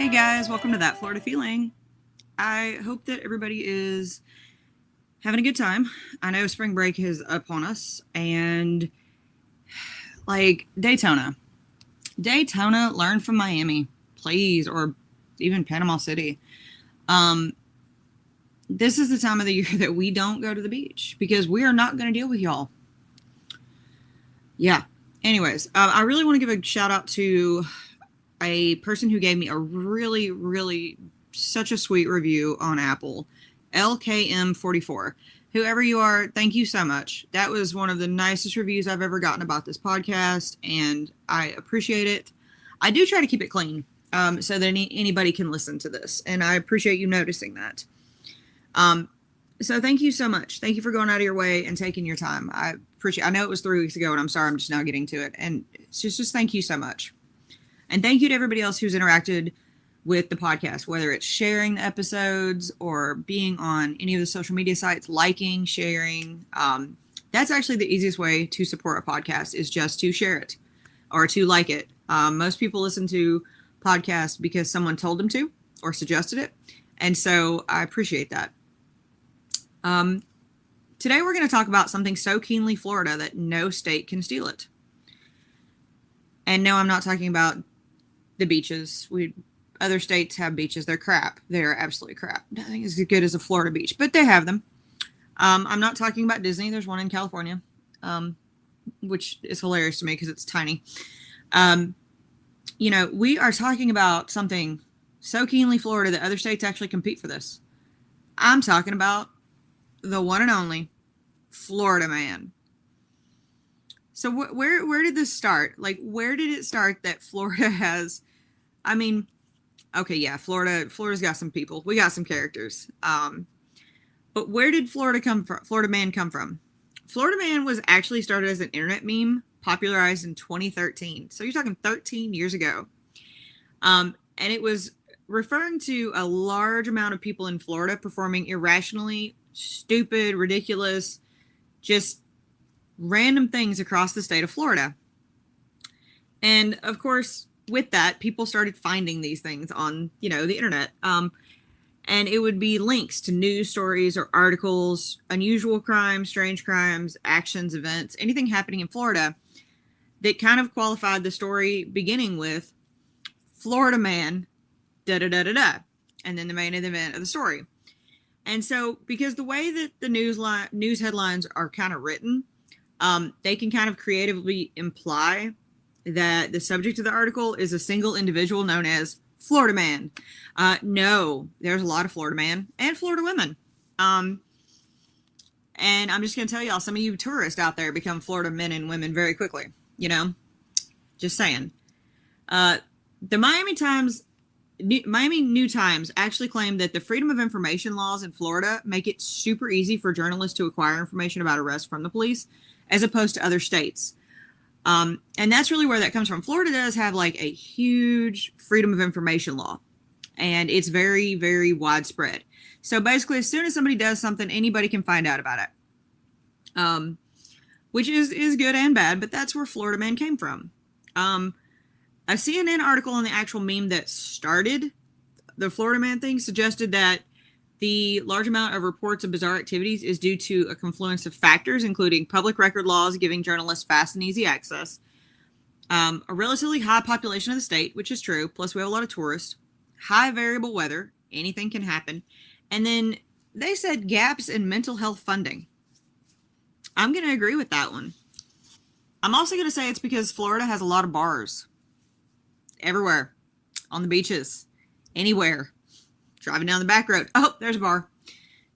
Hey guys, welcome to That Florida Feeling. I hope that everybody is having a good time. I know spring break is upon us, and like Daytona, learn from Miami, please, or even Panama City. This is the time of the year that we don't go to the beach because we are not going to deal with y'all. Yeah. Anyways, I really want to give a shout out to a person who gave me a really such a sweet review on Apple, LKM44. Whoever you are, thank you so much. That was one of the nicest reviews I've ever gotten about this podcast, and I appreciate it. I do try to keep it clean so that anybody can listen to this, and I appreciate you noticing that. So thank you so much. Thank you for going out of your way and taking your time. I appreciate. I know it was 3 weeks ago, and I'm sorry I'm just now getting to it. And it's just thank you so much. And thank you to everybody else who's interacted with the podcast, whether it's sharing the episodes or being on any of the social media sites, liking, sharing. That's actually the easiest way to support a podcast is just to share it or to like it. Most people listen to podcasts because someone told them to or suggested it. And so I appreciate that. Today we're going to talk about something so keenly Florida that no state can steal it. And no, I'm not talking about the beaches. Other states have beaches. They're crap. They're absolutely crap. Nothing is as good as a Florida beach, but they have them. I'm not talking about Disney. There's one in California, which is hilarious to me because it's tiny. We are talking about something so keenly Florida that other states actually compete for this. I'm talking about the one and only Florida Man. So where did this start? Like, where did it start that Florida has? I mean, okay, yeah, Florida's got some people. We got some characters. But where did Florida come from? Florida Man come from? Florida Man was actually started as an internet meme, popularized in 2013. So you're talking 13 years ago. And it was referring to a large amount of people in Florida performing irrationally stupid, ridiculous, just random things across the state of Florida. And of course, with that, people started finding these things on, the internet. And it would be links to news stories or articles, unusual crimes, strange crimes, actions, events, anything happening in Florida that kind of qualified the story beginning with Florida Man, da-da-da-da-da, and then the main event of the story. And so, because the way that the news headlines are kind of written, they can kind of creatively imply that the subject of the article is a single individual known as Florida Man. No, there's a lot of Florida Man and Florida women. And I'm just going to tell y'all, some of you tourists out there become Florida men and women very quickly, just saying. The Miami New Times actually claimed that the Freedom of Information laws in Florida make it super easy for journalists to acquire information about arrests from the police as opposed to other states. And that's really where that comes from. Florida does have like a huge Freedom of Information law, and it's very, very widespread. So basically, as soon as somebody does something, anybody can find out about it, which is good and bad, but that's where Florida Man came from. A CNN article on the actual meme that started the Florida Man thing suggested that the large amount of reports of bizarre activities is due to a confluence of factors, including public record laws giving journalists fast and easy access, a relatively high population of the state, which is true, plus we have a lot of tourists, high variable weather, anything can happen, and then they said gaps in mental health funding. I'm going to agree with that one. I'm also going to say it's because Florida has a lot of bars. Everywhere. On the beaches. Anywhere. Driving down the back road. Oh, there's a bar.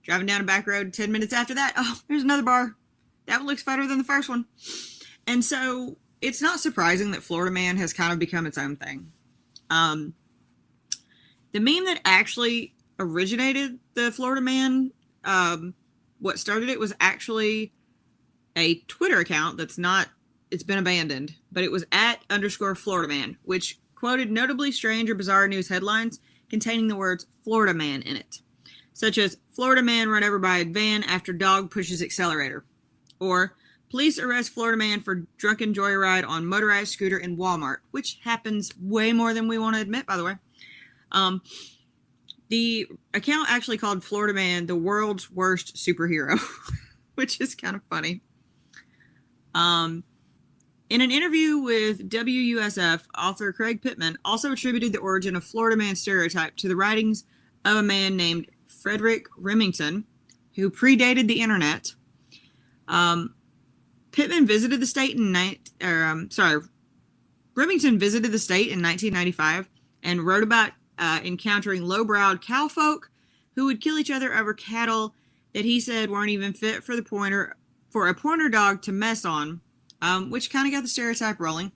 Driving down a back road 10 minutes after that. Oh, there's another bar. That one looks better than the first one. And so it's not surprising that Florida Man has kind of become its own thing. The meme that actually originated the Florida Man, what started it was actually a Twitter account it's been abandoned, but it was @_Florida Man, which quoted notably strange or bizarre news headlines containing the words Florida Man in it, such as Florida Man run over by a van after dog pushes accelerator, or police arrest Florida Man for drunken joyride on motorized scooter in Walmart, which happens way more than we want to admit, by the way. The account actually called Florida Man the world's worst superhero, which is kind of funny. In an interview with WUSF, author Craig Pittman also attributed the origin of Florida Man stereotype to the writings of a man named Frederick Remington, who predated the internet. Pittman visited the state in Remington visited the state in 1995 and wrote about encountering low-browed cowfolk who would kill each other over cattle that he said weren't even fit for a pointer dog to mess on, which kind of got the stereotype rolling.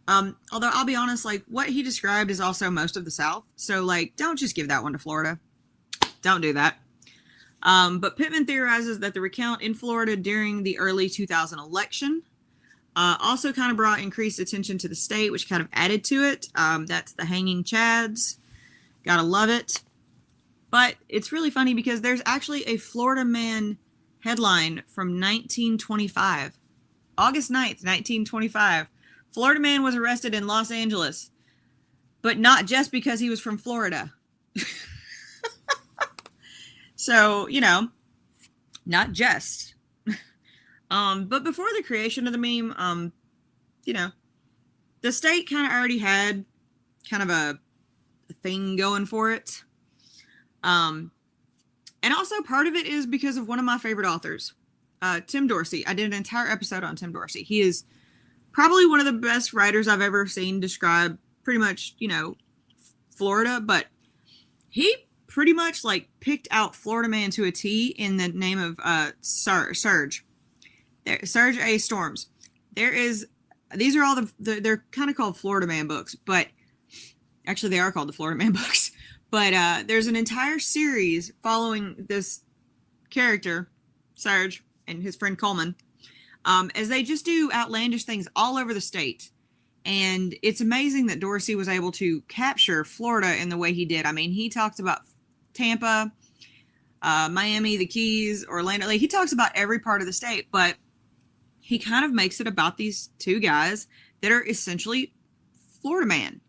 Although I'll be honest, like what he described is also most of the South, so like don't just give that one to Florida. Don't do that. But Pittman theorizes that the recount in Florida during the early 2000 election also kind of brought increased attention to the state, which kind of added to it. That's the hanging chads. Gotta love it. But it's really funny because there's actually a Florida Man headline from 1925. August 9th, 1925. Florida Man was arrested in Los Angeles, but not just because he was from Florida. So, not just. But before the creation of the meme, the state kind of already had kind of a thing going for it. And also part of it is because of one of my favorite authors, Tim Dorsey. I did an entire episode on Tim Dorsey. He is probably one of the best writers I've ever seen describe pretty much, Florida, but he pretty much like picked out Florida Man to a T in the name of Surge. Surge A. Storms. These are all they're kind of called Florida Man books, but actually they are called the Florida Man books. But there's an entire series following this character, Surge, and his friend Coleman, as they just do outlandish things all over the state. And it's amazing that Dorsey was able to capture Florida in the way he did. I mean, he talks about Tampa, Miami, the Keys, Orlando. Like, he talks about every part of the state, but he kind of makes it about these two guys that are essentially Florida Man.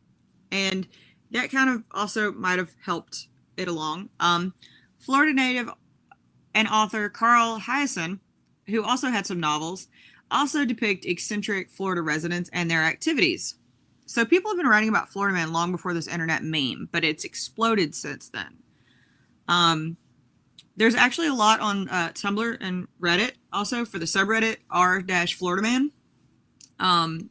And that kind of also might have helped it along. Florida native and author Carl Hiaasen, who also had some novels, also depict eccentric Florida residents and their activities. So people have been writing about Florida Man long before this internet meme, but it's exploded since then. There's actually a lot on Tumblr and Reddit, also for the subreddit r-Florida Man. And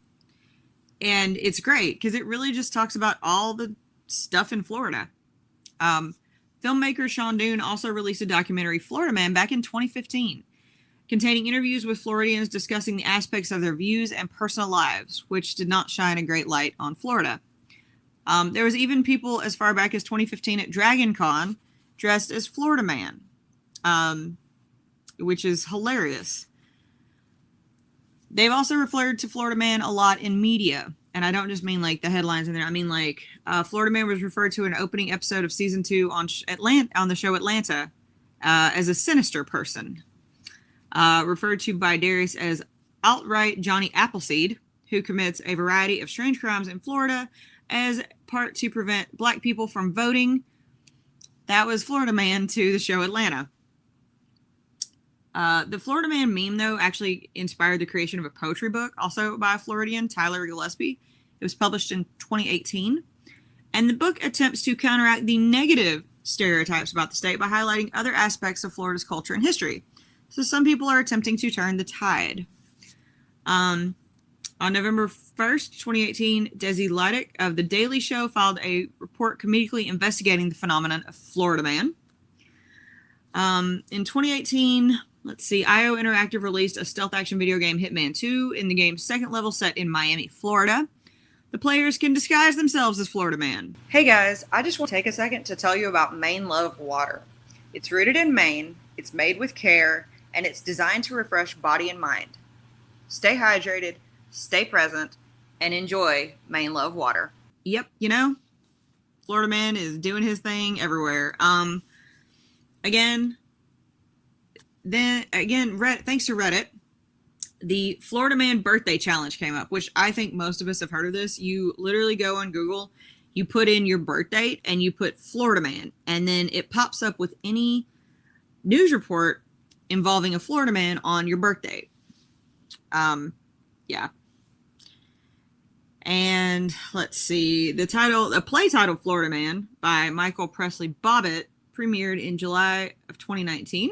it's great because it really just talks about all the stuff in Florida. Filmmaker Sean Doon also released a documentary, Florida Man, back in 2015, containing interviews with Floridians discussing the aspects of their views and personal lives, which did not shine a great light on Florida. There was even people as far back as 2015 at Dragon Con dressed as Florida Man, which is hilarious. They've also referred to Florida Man a lot in media. And I don't just mean like the headlines in there. I mean like Florida Man was referred to in an opening episode of season 2 on the show Atlanta as a sinister person. Referred to by Darius as outright Johnny Appleseed, who commits a variety of strange crimes in Florida as part to prevent black people from voting. That was Florida Man to the show Atlanta. The Florida Man meme, though, actually inspired the creation of a poetry book, also by a Floridian, Tyler Gillespie. It was published in 2018. And the book attempts to counteract the negative stereotypes about the state by highlighting other aspects of Florida's culture and history. So some people are attempting to turn the tide. On November 1st, 2018, Desi Lydic of The Daily Show filed a report comedically investigating the phenomenon of Florida Man. In 2018... Let's see, IO Interactive released a stealth action video game, Hitman 2, in the game's second level set in Miami, Florida. The players can disguise themselves as Florida Man. Hey guys, I just want to take a second to tell you about Maine Love Water. It's rooted in Maine, it's made with care, and it's designed to refresh body and mind. Stay hydrated, stay present, and enjoy Maine Love Water. Yep, Florida Man is doing his thing everywhere. Thanks to Reddit, the Florida Man birthday challenge came up, which I think most of us have heard of this. You literally go on Google, you put in your birth date and you put Florida man, and then it pops up with any news report involving a Florida man on your birth date. Yeah. And let's see, a play titled Florida Man by Michael Presley Bobbitt premiered in July of 2019.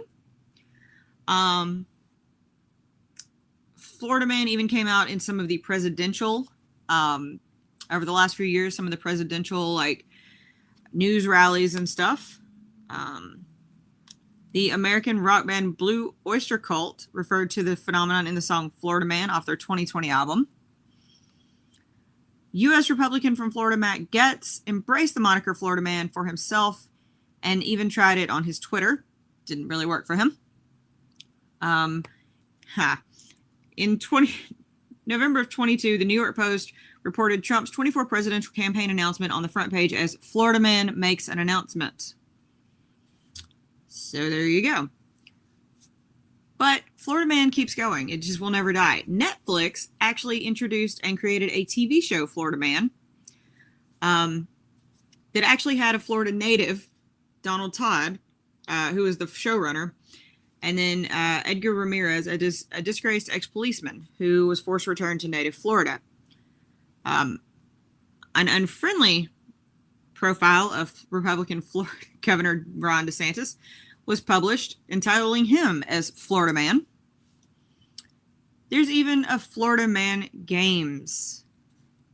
Florida Man even came out in some of the presidential, over the last few years, some of the presidential like news rallies and stuff. The American rock band Blue Oyster Cult referred to the phenomenon in the song Florida Man off their 2020 album. U.S. Republican from Florida Matt Gaetz embraced the moniker Florida Man for himself and even tried it on his Twitter. Didn't really work for him. In November of 22, the New York Post reported Trump's 24 presidential campaign announcement on the front page as Florida Man makes an announcement. So there you go. But Florida Man keeps going. It just will never die. Netflix actually introduced and created a TV show, Florida Man, that actually had a Florida native, Donald Todd, who was the showrunner, and then Edgar Ramirez, a disgraced ex-policeman who was forced to return to native Florida. An unfriendly profile of Republican Florida Governor Ron DeSantis was published, entitling him as Florida Man. There's even a Florida Man Games.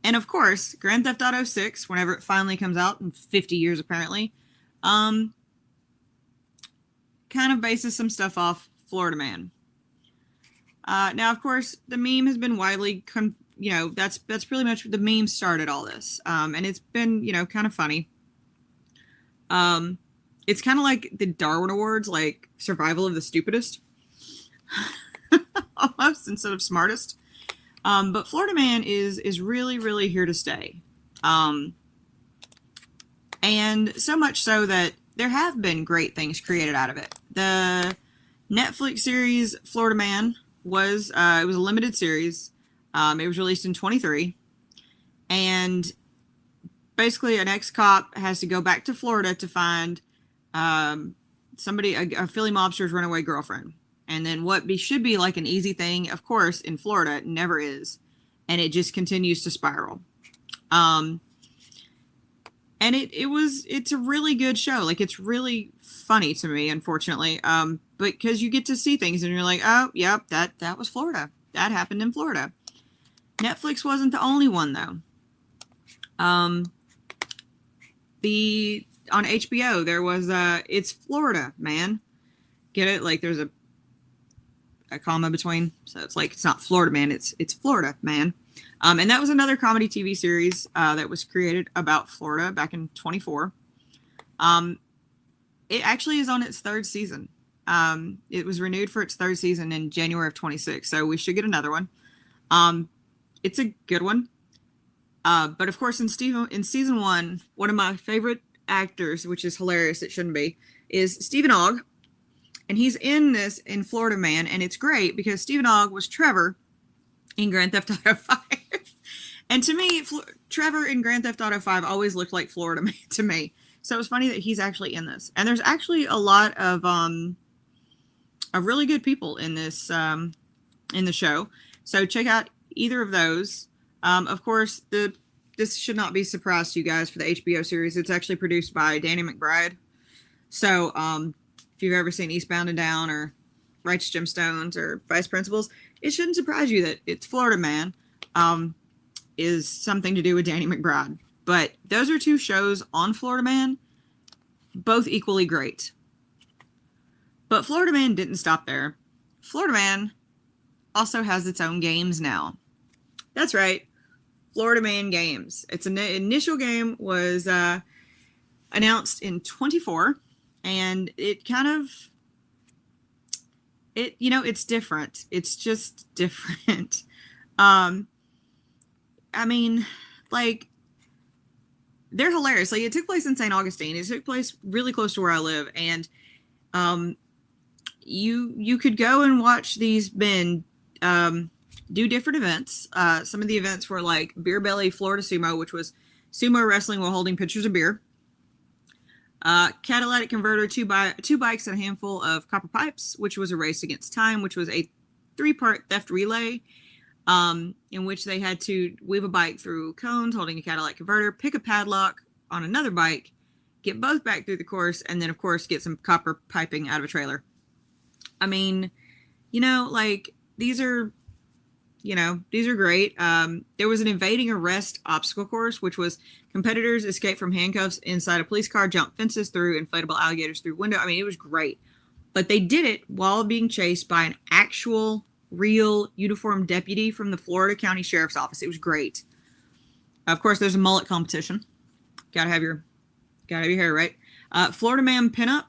And of course, Grand Theft Auto 6, whenever it finally comes out, in 50 years apparently, kind of bases some stuff off Florida Man. Now, of course, the meme has been widely, that's pretty much the meme started all this. And it's been, kind of funny. It's kind of like the Darwin Awards, like survival of the stupidest, almost, instead of smartest. But Florida Man is really, really here to stay. And so much so that there have been great things created out of it. The Netflix series Florida Man was it was a limited series. It was released in 23, and basically an ex-cop has to go back to Florida to find a Philly mobster's runaway girlfriend. And then what should be like an easy thing, of course, in Florida, never is. And it just continues to spiral. And it's a really good show. Like, it's really funny to me, unfortunately. Because you get to see things and you're like, oh, yep, that was Florida. That happened in Florida. Netflix wasn't the only one, though. On HBO, there was It's Florida, Man. Get it? Like, there's a comma between, so it's like, it's not Florida Man, it's Florida Man. And that was another comedy TV series that was created about Florida back in 24. It actually is on its third season. It was renewed for its third season in January of 26, so we should get another one. It's a good one. But of course, in season one of my favorite actors, which is hilarious, it shouldn't be, is Stephen Ogg. And he's in this in Florida Man, and it's great because Stephen Ogg was Trevor in Grand Theft Auto 5. And to me, Trevor in Grand Theft Auto 5 always looked like Florida Man to me. So it was funny that he's actually in this. And there's actually a lot of really good people in this in the show. So check out either of those. Of course, this should not be a surprise to you guys for the HBO series. It's actually produced by Danny McBride. So if you've ever seen Eastbound and Down or Righteous Gemstones or Vice Principals, it shouldn't surprise you that it's Florida Man is something to do with Danny McBride. But those are two shows on Florida Man, both equally great. But Florida Man didn't stop there. Florida Man also has its own games now. That's right, Florida Man Games. Its initial game was announced in 24, and it kind of, it's different. It's just different. I mean, like, they're hilarious. Like, it took place in St. Augustine. It took place really close to where I live, and you could go and watch these men do different events. Some of the events were like Beer Belly Florida Sumo, which was sumo wrestling while holding pitchers of beer, catalytic converter, two bikes, and a handful of copper pipes, which was a race against time, which was a 3-part theft relay, in which they had to weave a bike through cones holding a catalytic converter, pick a padlock on another bike, get both back through the course, and then, of course, get some copper piping out of a trailer. I mean, like, these are great. There was an evading arrest obstacle course, which was competitors escape from handcuffs inside a police car, jump fences, through inflatable alligators through window. I mean, it was great. But they did it while being chased by an actual, real, uniformed deputy from the Florida County Sheriff's Office. It was great. Of course, there's a mullet competition. Gotta have your hair right. Florida Man Pinup,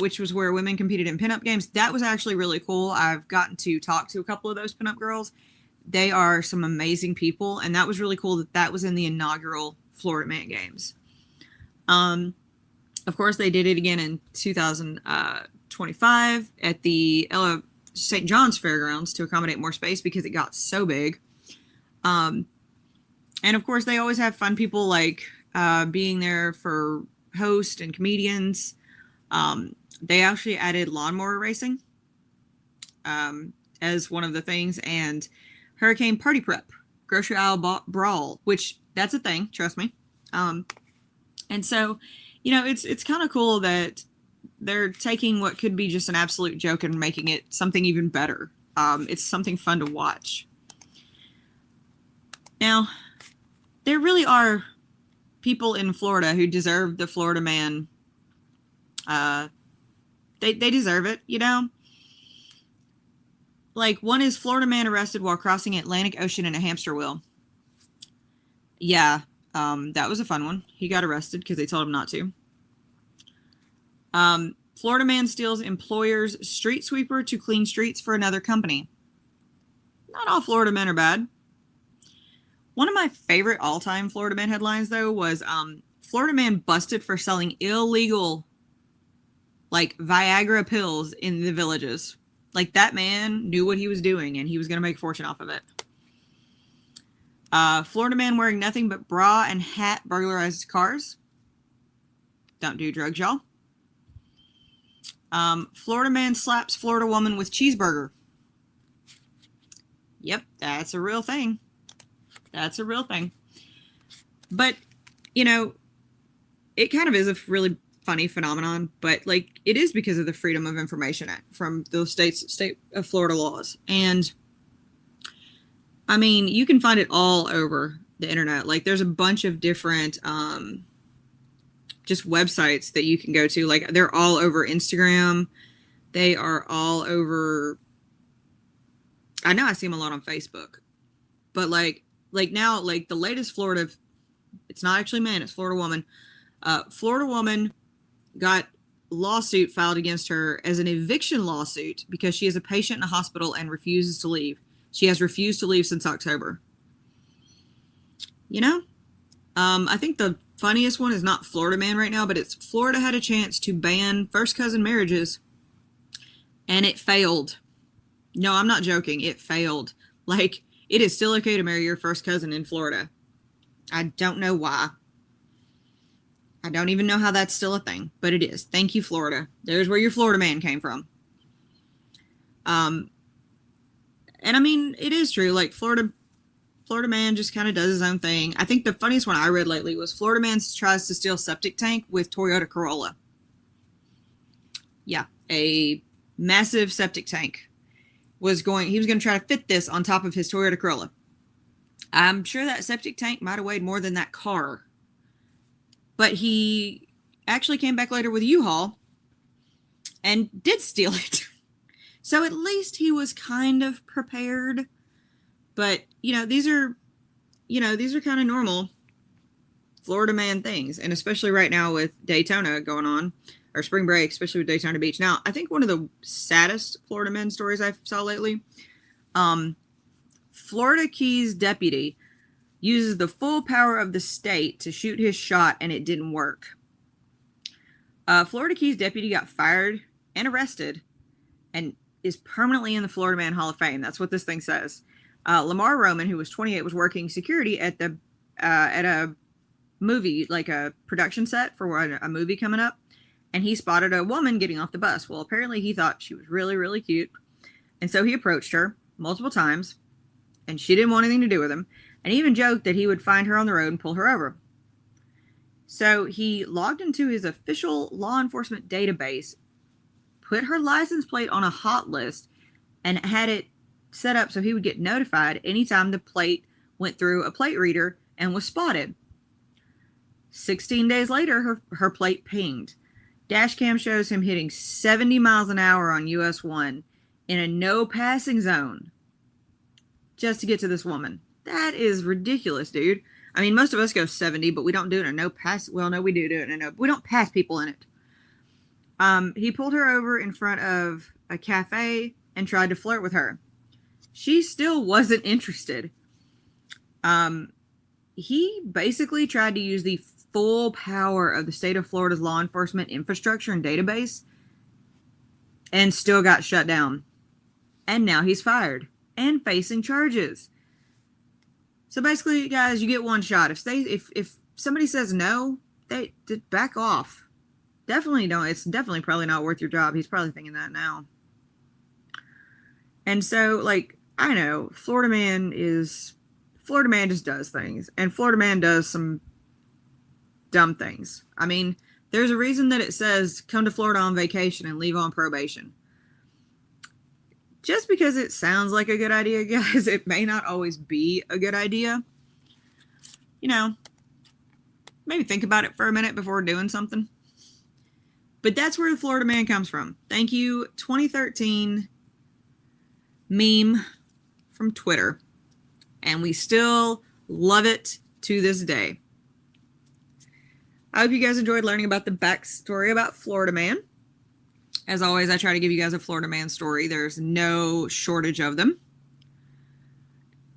which was where women competed in pinup games. That was actually really cool. I've gotten to talk to a couple of those pinup girls. They are some amazing people, and that was really cool that was in the inaugural Florida Man Games. Of course, they did it again in 2025 at the St. John's Fairgrounds to accommodate more space because it got so big. And of course, they always have fun people like being there for hosts and comedians. They actually added lawnmower racing as one of the things, and Hurricane Party Prep, Grocery Aisle Brawl, which that's a thing, trust me. And so, it's kind of cool that they're taking what could be just an absolute joke and making it something even better. It's something fun to watch. Now, there really are people in Florida who deserve the Florida Man. They deserve it, Like, one is Florida Man arrested while crossing Atlantic Ocean in a hamster wheel. Yeah, that was a fun one. He got arrested because they told him not to. Florida Man steals employer's street sweeper to clean streets for another company. Not all Florida men are bad. One of my favorite all-time Florida Man headlines, though, was Florida Man busted for selling illegal, like, Viagra pills in the villages. Like, that man knew what he was doing, and he was going to make a fortune off of it. Florida Man wearing nothing but bra and hat burglarizes cars. Don't do drugs, y'all. Florida Man slaps Florida woman with cheeseburger. Yep, that's a real thing. That's a real thing. But, it kind of is a really funny phenomenon, but, like, it is because of the Freedom of Information Act from the state of Florida laws. And, I mean, you can find it all over the internet. Like, there's a bunch of different, just websites that you can go to. Like, they're all over Instagram. They are all over, I know I see them a lot on Facebook. But, like now, like, the latest Florida, it's not actually man, it's Florida woman. Florida woman got lawsuit filed against her as an eviction lawsuit because she is a patient in a hospital and refuses to leave. She has refused to leave since October. I think the funniest one is not Florida Man right now, but it's Florida had a chance to ban first cousin marriages, and it failed. No, I'm not joking. It failed. Like, it is still okay to marry your first cousin in Florida. I don't know why. I don't even know how that's still a thing, but it is. Thank you, Florida. There's where your Florida Man came from. And I mean, it is true. Like, Florida Man just kind of does his own thing. I think the funniest one I read lately was Florida Man tries to steal septic tank with Toyota Corolla. Yeah, a massive septic tank. He was going to try to fit this on top of his Toyota Corolla. I'm sure that septic tank might have weighed more than that car. But he actually came back later with U-Haul and did steal it. So at least he was kind of prepared. But, these are kind of normal Florida Man things. And especially right now with Daytona going on, or spring break, especially with Daytona Beach. Now, I think one of the saddest Florida Man stories I saw lately, Florida Keys deputy uses the full power of the state to shoot his shot, and it didn't work. Florida Keys deputy got fired and arrested and is permanently in the Florida Man Hall of Fame. That's what this thing says. Lamar Roman, who was 28, was working security at a movie, like a production set for a movie coming up, and he spotted a woman getting off the bus. Well, apparently he thought she was really, really cute, and so he approached her multiple times, and she didn't want anything to do with him, and he even joked that he would find her on the road and pull her over. So he logged into his official law enforcement database, put her license plate on a hot list, and had it set up so he would get notified anytime the plate went through a plate reader and was spotted. 16 days later, her plate pinged. Dashcam shows him hitting 70 miles an hour on US 1 in a no passing zone just to get to this woman. That is ridiculous, dude. I mean, most of us go 70, but we don't do it in a no pass. Well, no, we do it in a no. We don't pass people in it. He pulled her over in front of a cafe and tried to flirt with her. She still wasn't interested. He basically tried to use the full power of the state of Florida's law enforcement infrastructure and database and still got shut down. And now he's fired and facing charges. So basically, guys, you get one shot. If somebody says no, they back off. Definitely don't. It's definitely probably not worth your job. He's probably thinking that now. And so, like, I know Florida man just does things, and Florida man does some dumb things. I mean, there's a reason that it says come to Florida on vacation and leave on probation. Just because it sounds like a good idea, guys, it may not always be a good idea. You know, maybe think about it for a minute before doing something. But that's where the Florida man comes from. Thank you, 2013 meme from Twitter. And we still love it to this day. I hope you guys enjoyed learning about the backstory about Florida man. As always, I try to give you guys a Florida man story. There's no shortage of them.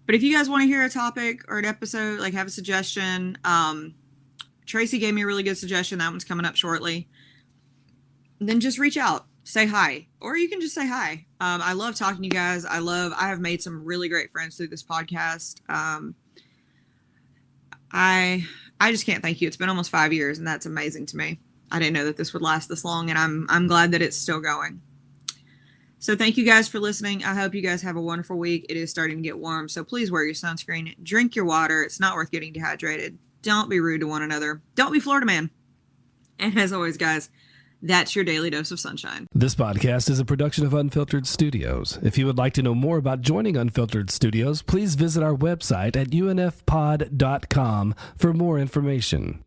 But if you guys want to hear a topic or an episode, like have a suggestion, Tracy gave me a really good suggestion. That one's coming up shortly. Then just reach out, say hi, or you can just say hi. I love talking to you guys. I have made some really great friends through this podcast. I just can't thank you. It's been almost 5 years, and that's amazing to me. I didn't know that this would last this long, and I'm glad that it's still going. So thank you guys for listening. I hope you guys have a wonderful week. It is starting to get warm, so please wear your sunscreen. Drink your water. It's not worth getting dehydrated. Don't be rude to one another. Don't be Florida man. And as always, guys, that's your daily dose of sunshine. This podcast is a production of Unfiltered Studios. If you would like to know more about joining Unfiltered Studios, please visit our website at unfpod.com for more information.